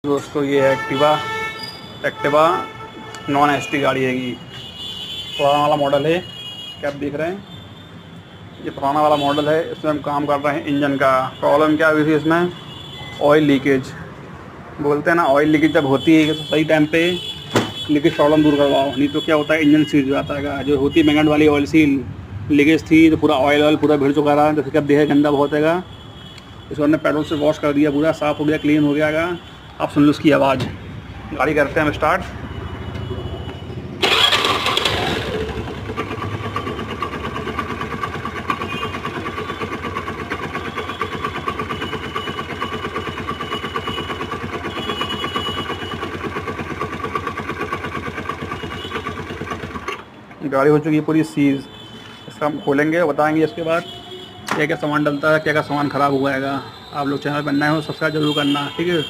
दोस्तों ये है एक्टिवा नॉन एसटी गाड़ी है। ये पुराना वाला मॉडल है, क्या आप देख रहे हैं, ये पुराना वाला मॉडल है। इसमें हम काम कर रहे हैं इंजन का। प्रॉब्लम क्या हुई थी इसमें, ऑयल लीकेज बोलते हैं ना। ऑयल लीकेज जब होती है तो सही टाइम पे लीकेज प्रॉब्लम दूर करवाओ, नहीं तो क्या होता है इंजन सीज हो जाता है। जो होती है मैगनेट वाली ऑयल सील लीकेज थी तो पूरा ऑयल पूरा भिड़ चुका रहा, तो फिर देह गंदा बहुत है। इसको हमने पेट्रोल से वॉश कर दिया, पूरा साफ़ हो गया, क्लीन हो गया। आप सुन लो उसकी आवाज़। गाड़ी करते हैं हम स्टार्ट। गाड़ी हो चुकी है पूरी सीज। इसका हम खोलेंगे, बताएंगे इसके बाद क्या क्या सामान डलता है, क्या क्या सामान ख़राब हुआ है। आप लोग चैनल पर नए हो सब्सक्राइब जरूर करना, ठीक है।